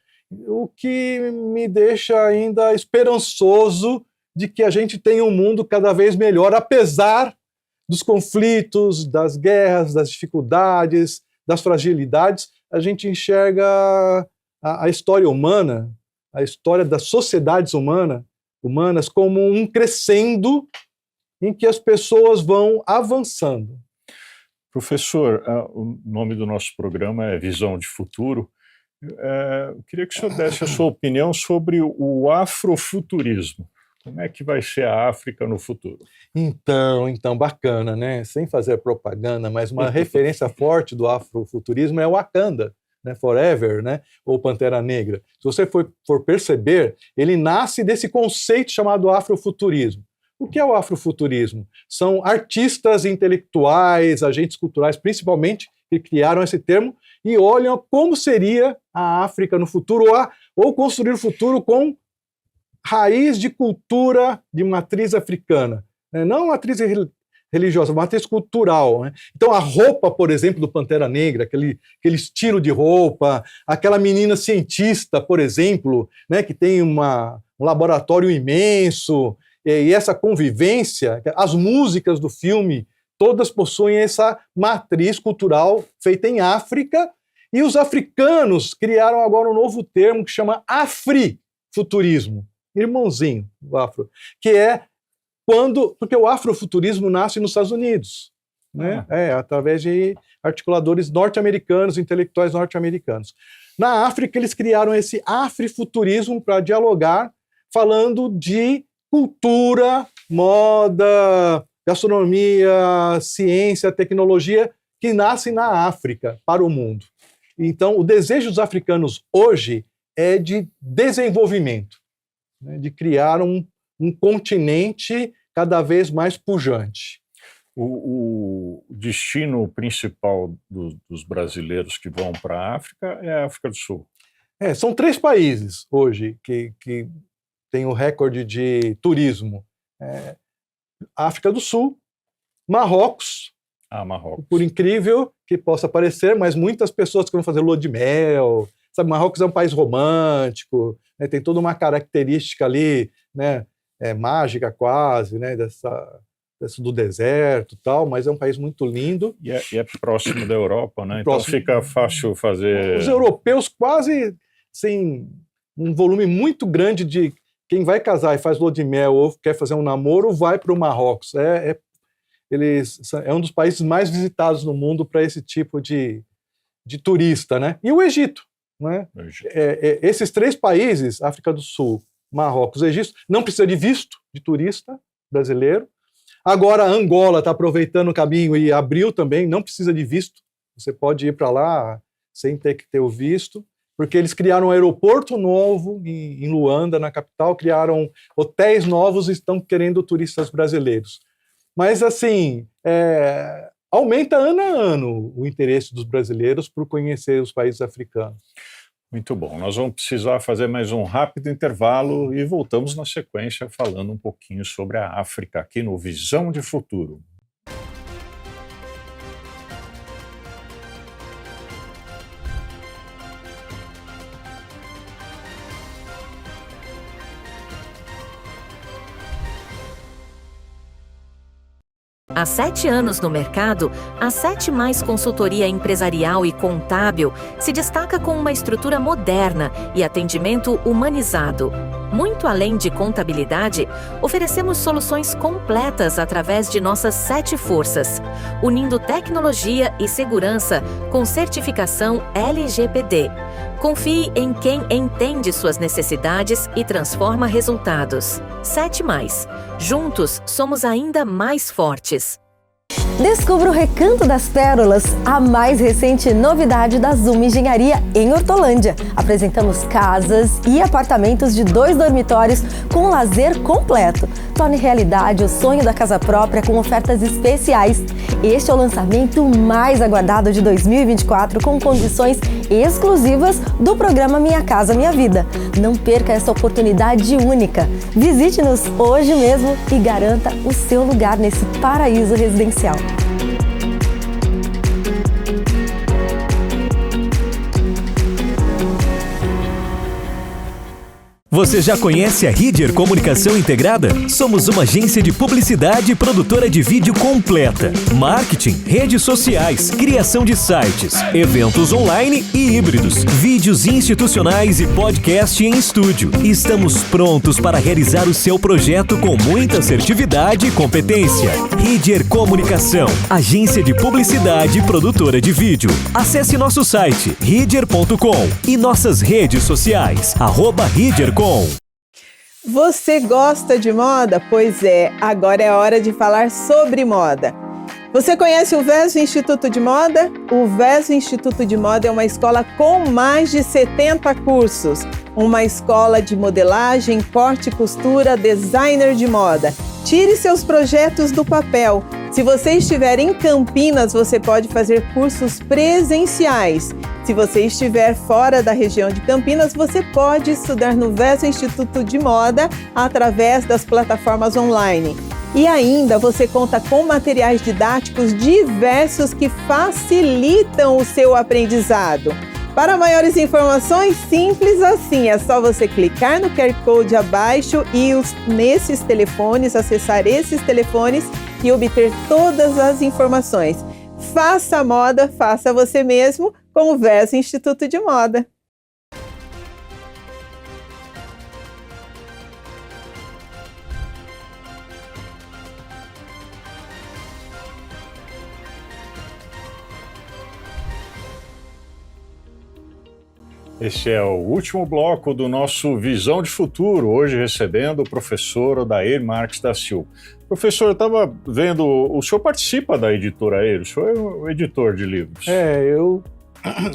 B: O que me deixa ainda esperançoso de que a gente tenha um mundo cada vez melhor, apesar dos conflitos, das guerras, das dificuldades, das fragilidades. A gente enxerga a história humana, a história das sociedades humanas como um crescendo em que as pessoas vão avançando.
A: Professor, o nome do nosso programa é Visão de Futuro. Eu queria que o senhor desse a sua opinião sobre o afrofuturismo. Como é que vai ser a África no futuro?
B: Então, bacana, né? Sem fazer propaganda, mas uma referência forte do afrofuturismo é o Wakanda, né? Forever, né? Ou Pantera Negra. Se você for perceber, ele nasce desse conceito chamado afrofuturismo. O que é o afrofuturismo? São artistas intelectuais, agentes culturais, principalmente, que criaram esse termo e olham como seria a África no futuro, ou construir o futuro com raiz de cultura de matriz africana, né? Não matriz religiosa, matriz cultural, né? Então a roupa, por exemplo, do Pantera Negra, aquele estilo de roupa, aquela menina cientista, por exemplo, né, que tem um laboratório imenso, e essa convivência, as músicas do filme, todas possuem essa matriz cultural feita em África, e os africanos criaram agora um novo termo que chama afrifuturismo, irmãozinho do afro, que é porque o afrofuturismo nasce nos Estados Unidos, né? Através de articuladores norte-americanos, intelectuais norte-americanos. Na África, eles criaram esse afrifuturismo para dialogar, falando de cultura, moda, gastronomia, ciência, tecnologia, que nascem na África para o mundo. Então, o desejo dos africanos hoje é de desenvolvimento, né, de criar um continente cada vez mais pujante.
A: O destino principal dos brasileiros que vão para a África é a África do Sul.
B: São 3 países hoje que têm o recorde de turismo. África do Sul, Marrocos,
A: Marrocos.
B: Por incrível que possa parecer, mas muitas pessoas querem fazer lua de mel. Sabe, Marrocos é um país romântico, né, tem toda uma característica ali, né, mágica quase, né, do deserto e tal, mas é um país muito lindo.
A: E é próximo da Europa, né? Então fica fácil fazer...
B: Os europeus quase, assim, um volume muito grande de quem vai casar e faz lua de mel ou quer fazer um namoro, vai para o Marrocos. É um dos países mais visitados no mundo para esse tipo de turista, né? E o Egito, né? Esses 3 países, África do Sul, Marrocos, Egito, não precisa de visto de turista brasileiro. Agora Angola está aproveitando o caminho e abriu também, não precisa de visto. Você pode ir para lá sem ter que ter o visto, porque eles criaram um aeroporto novo em Luanda, na capital, criaram hotéis novos e estão querendo turistas brasileiros. Mas, assim, aumenta ano a ano o interesse dos brasileiros por conhecer os países africanos.
A: Muito bom. Nós vamos precisar fazer mais um rápido intervalo e voltamos na sequência falando um pouquinho sobre a África aqui no Visão de Futuro.
D: Há 7 anos no mercado, a 7mais Consultoria Empresarial e Contábil se destaca com uma estrutura moderna e atendimento humanizado. Muito além de contabilidade, oferecemos soluções completas através de nossas 7 forças, unindo tecnologia e segurança com certificação LGPD. Confie em quem entende suas necessidades e transforma resultados. 7mais. Juntos, somos ainda mais fortes.
E: Descubra o Recanto das Pérolas, a mais recente novidade da Zoom Engenharia em Hortolândia. Apresentamos casas e apartamentos de 2 dormitórios com lazer completo. Torne realidade o sonho da casa própria com ofertas especiais. Este é o lançamento mais aguardado de 2024 com condições exclusivas do programa Minha Casa Minha Vida. Não perca essa oportunidade única. Visite-nos hoje mesmo e garanta o seu lugar nesse paraíso residencial.
F: Você já conhece a Ridger Comunicação Integrada? Somos uma agência de publicidade e produtora de vídeo completa. Marketing, redes sociais, criação de sites, eventos online e híbridos, vídeos institucionais e podcast em estúdio. Estamos prontos para realizar o seu projeto com muita assertividade e competência. Ridger Comunicação, agência de publicidade e produtora de vídeo. Acesse nosso site ridger.com e nossas redes sociais @ridger.com.
G: Você gosta de moda? Pois é, agora é hora de falar sobre moda. Você conhece o VESO Instituto de Moda? O VESO Instituto de Moda é uma escola com mais de 70 cursos. Uma escola de modelagem, corte e costura, designer de moda. Tire seus projetos do papel. Se você estiver em Campinas, você pode fazer cursos presenciais. Se você estiver fora da região de Campinas, você pode estudar no VESO Instituto de Moda através das plataformas online. E ainda você conta com materiais didáticos diversos que facilitam o seu aprendizado. Para maiores informações, simples assim, é só você clicar no QR Code abaixo e nesses telefones, acessar esses telefones e obter todas as informações. Faça a moda, faça você mesmo com o VESO Instituto de Moda.
A: Esse é o último bloco do nosso Visão de Futuro, hoje recebendo o professor Odair Marques da Silva. Professor, eu estava vendo, o senhor participa da editora Eiro, o senhor é o editor de livros.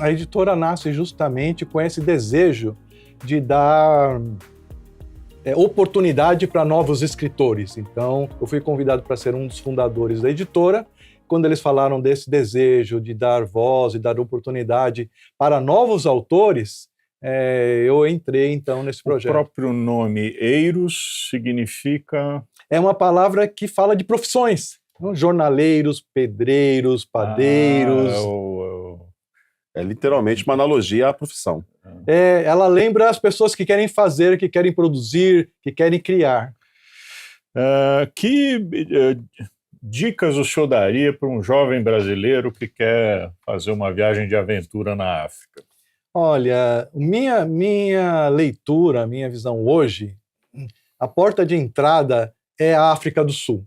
B: A editora nasce justamente com esse desejo de dar oportunidade para novos escritores. Então, eu fui convidado para ser um dos fundadores da editora. Quando eles falaram desse desejo de dar voz e dar oportunidade para novos autores, eu entrei, então, nesse projeto.
A: O próprio nome Eiros significa...
B: É uma palavra que fala de profissões. Jornaleiros, pedreiros, padeiros.
C: É literalmente uma analogia à profissão.
B: Ela lembra as pessoas que querem fazer, que querem produzir, que querem criar.
A: Dicas o senhor daria para um jovem brasileiro que quer fazer uma viagem de aventura na África?
B: Olha, minha leitura, minha visão hoje, a porta de entrada é a África do Sul.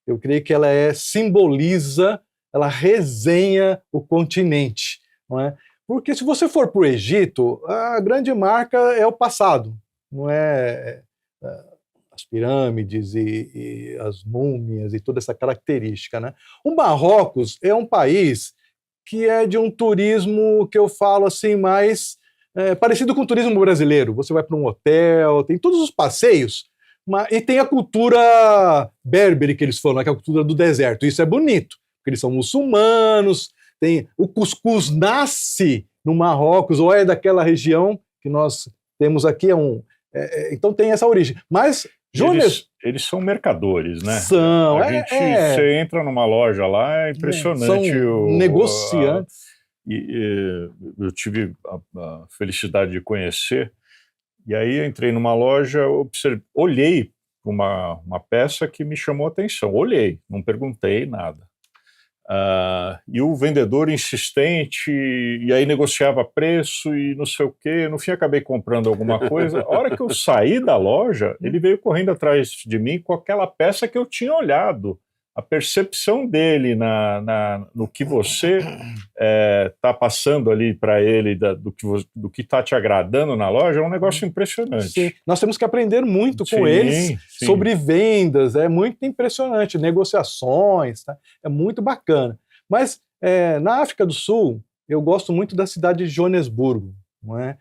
B: Eu creio que ela simboliza, ela resenha o continente, não é? Porque se você for para o Egito, a grande marca é o passado, não é as pirâmides e as múmias e toda essa característica, né? O Marrocos é um país que é de um turismo que eu falo assim mais parecido com o turismo brasileiro. Você vai para um hotel, tem todos os passeios, e tem a cultura berbere que eles falam, que é a cultura do deserto. Isso é bonito, porque eles são muçulmanos. O cuscuz nasce no Marrocos, ou é daquela região que nós temos aqui, então tem essa origem. Mas
A: eles são mercadores, né?
B: São.
A: Você entra numa loja lá, é impressionante.
B: São negociantes.
A: Eu tive a felicidade de conhecer, e aí eu entrei numa loja, olhei uma peça que me chamou a atenção. Olhei, não perguntei nada. E o vendedor insistente, e aí negociava preço e não sei o quê. No fim, acabei comprando alguma coisa. A hora que eu saí da loja, ele veio correndo atrás de mim com aquela peça que eu tinha olhado. A percepção dele no que você está passando ali para ele, do que está te agradando na loja, é um negócio impressionante.
B: Sim. Nós temos que aprender muito com eles sobre vendas, é muito impressionante, negociações, tá? É muito bacana. Mas na África do Sul, eu gosto muito da cidade de Joanesburgo, não é?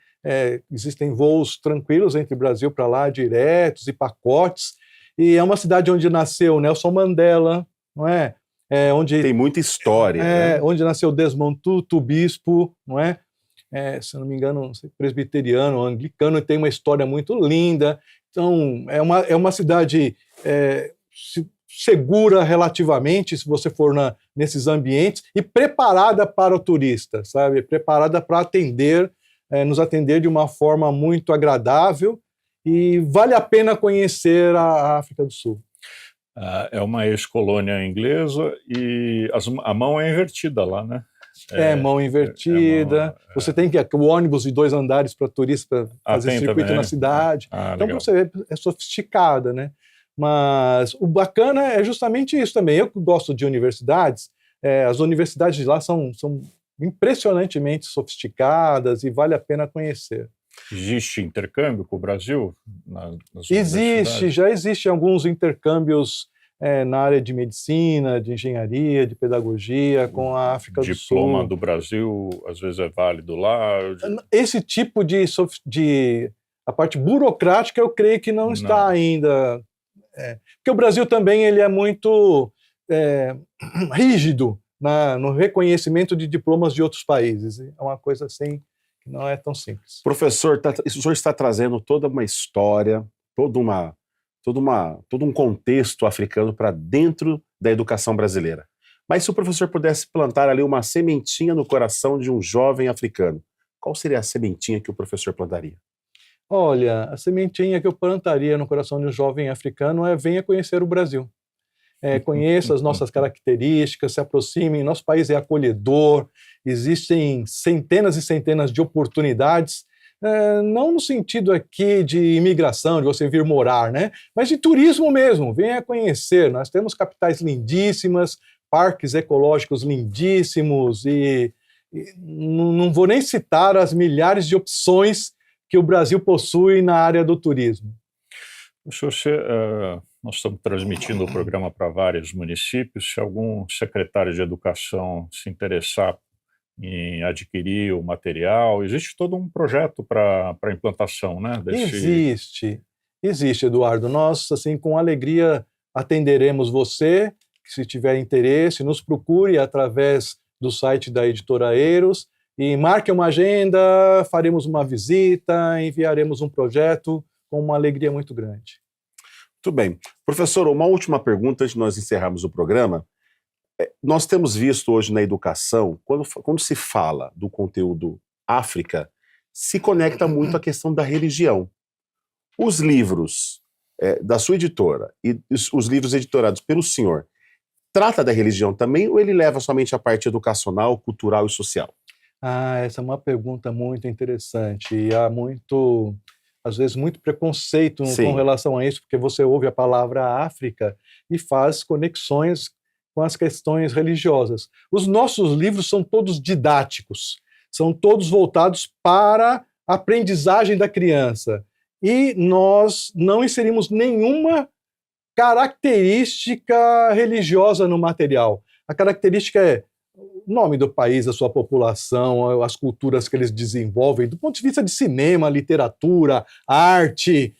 B: Existem voos tranquilos entre Brasil para lá, diretos e pacotes, e é uma cidade onde nasceu Nelson Mandela, não é? Onde
C: tem muita história. Né?
B: Onde nasceu Desmond Tutu, bispo, não é? Se eu não me engano, não sei, presbiteriano, anglicano, e tem uma história muito linda. Então, é uma cidade segura relativamente, se você for nesses ambientes, e preparada para o turista, sabe? Preparada para nos atender de uma forma muito agradável, e vale a pena conhecer a África do Sul.
A: É uma ex-colônia inglesa e a mão é invertida lá, né?
B: Mão invertida. Você tem o ônibus de 2 andares para turista fazer circuito também na cidade. Então, para você ver, é sofisticada, né? Mas o bacana é justamente isso também. Eu que gosto de universidades, as universidades de lá são impressionantemente sofisticadas e vale a pena conhecer.
A: Existe intercâmbio com o Brasil?
B: Já existem alguns intercâmbios na área de medicina, de engenharia, de pedagogia com a África do Sul.
A: Diploma do Brasil, às vezes é válido lá?
B: Esse tipo a parte burocrática, eu creio que não está ainda. Porque o Brasil também ele é muito rígido no reconhecimento de diplomas de outros países. É uma coisa assim que não é tão simples.
C: Professor, o senhor está trazendo toda uma história, todo um contexto africano para dentro da educação brasileira. Mas se o professor pudesse plantar ali uma sementinha no coração de um jovem africano, qual seria a sementinha que o professor plantaria?
B: Olha, a sementinha que eu plantaria no coração de um jovem africano venha conhecer o Brasil. Conheça as nossas características, se aproxime. Nosso país é acolhedor, existem centenas e centenas de oportunidades, não no sentido aqui de imigração, de você vir morar, né? Mas de turismo mesmo, venha conhecer. Nós temos capitais lindíssimas, parques ecológicos lindíssimos e não vou nem citar as milhares de opções que o Brasil possui na área do turismo.
A: Nós estamos transmitindo o programa para vários municípios. Se algum secretário de educação se interessar em adquirir o material, existe todo um projeto para a implantação, né?
B: Existe, Eduardo. Nós, assim, com alegria atenderemos você, que se tiver interesse, nos procure através do site da Editora Eros e marque uma agenda, faremos uma visita, enviaremos um projeto com uma alegria muito grande.
C: Muito bem. Professor, uma última pergunta antes de nós encerrarmos o programa. Nós temos visto hoje na educação, quando se fala do conteúdo África, se conecta muito à questão da religião. Os livros da sua editora e os livros editorados pelo senhor, trata da religião também ou ele leva somente a parte educacional, cultural e social?
B: Essa é uma pergunta muito interessante e há às vezes muito preconceito com relação a isso, porque você ouve a palavra África e faz conexões com as questões religiosas. Os nossos livros são todos didáticos, são todos voltados para a aprendizagem da criança e nós não inserimos nenhuma característica religiosa no material. A característica é o nome do país, a sua população, as culturas que eles desenvolvem, do ponto de vista de cinema, literatura, arte,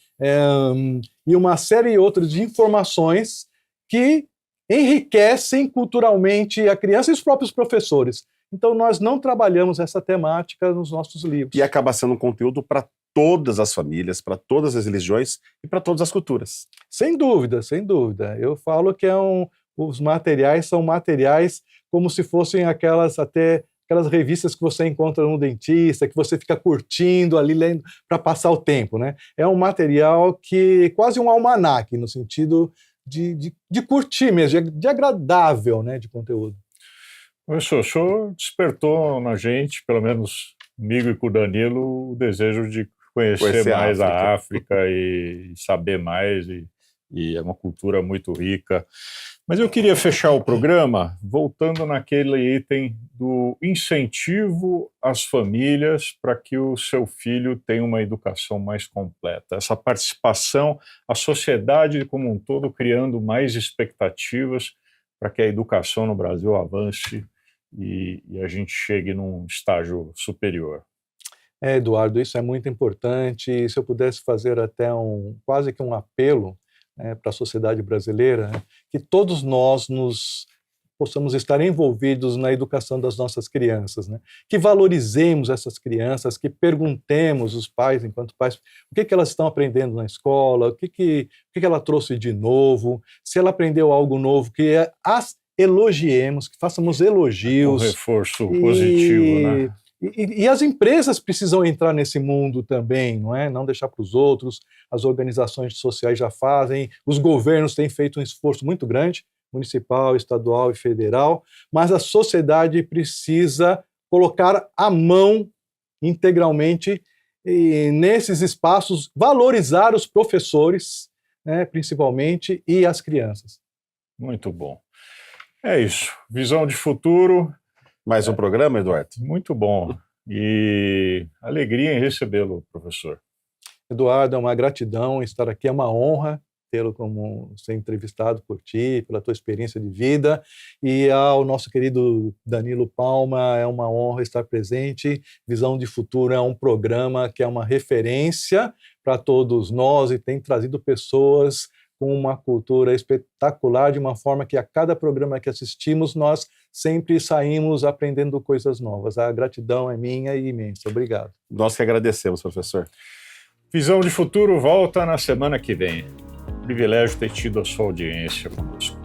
B: e uma série outra de informações que enriquecem culturalmente a criança e os próprios professores. Então, nós não trabalhamos essa temática nos nossos livros.
C: E acaba sendo um conteúdo para todas as famílias, para todas as religiões e para todas as culturas.
B: Sem dúvida, sem dúvida. Eu falo que os materiais são materiais como se fossem aquelas até aquelas revistas que você encontra no dentista, que você fica curtindo ali, lendo para passar o tempo, né? É um material que quase um almanaque, no sentido de curtir mesmo, de agradável, né, de conteúdo.
A: Professor, o senhor despertou na gente, pelo menos comigo e com o Danilo, o desejo de conhecer mais a África e saber mais, e é uma cultura muito rica. Mas eu queria fechar o programa voltando naquele item do incentivo às famílias para que o seu filho tenha uma educação mais completa. Essa participação, a sociedade como um todo criando mais expectativas para que a educação no Brasil avance e a gente chegue num estágio superior.
B: Eduardo, isso é muito importante. Se eu pudesse fazer até quase que um apelo, para a sociedade brasileira, né, que todos nós possamos estar envolvidos na educação das nossas crianças, né, que valorizemos essas crianças, que perguntemos os pais, enquanto pais, o que elas estão aprendendo na escola, o que ela trouxe de novo, se ela aprendeu algo novo, que as elogiemos, que façamos elogios.
A: Um reforço positivo, né?
B: E as empresas precisam entrar nesse mundo também, não é? Não deixar para os outros, as organizações sociais já fazem, os governos têm feito um esforço muito grande, municipal, estadual e federal, mas a sociedade precisa colocar a mão integralmente nesses espaços, valorizar os professores, né, principalmente, e as crianças.
A: Muito bom. É isso. Visão de futuro.
C: Mais um programa, Eduardo?
A: Muito bom. E alegria em recebê-lo, professor.
B: Eduardo, é uma gratidão estar aqui, é uma honra tê-lo como ser entrevistado por ti, pela tua experiência de vida. E ao nosso querido Danilo Palma, é uma honra estar presente. Visão de Futuro é um programa que é uma referência para todos nós e tem trazido pessoas com uma cultura espetacular, de uma forma que a cada programa que assistimos, nós sempre saímos aprendendo coisas novas. A gratidão é minha e imensa. Obrigado.
C: Nós que agradecemos, professor.
A: Visão de Futuro volta na semana que vem. Privilégio ter tido a sua audiência conosco.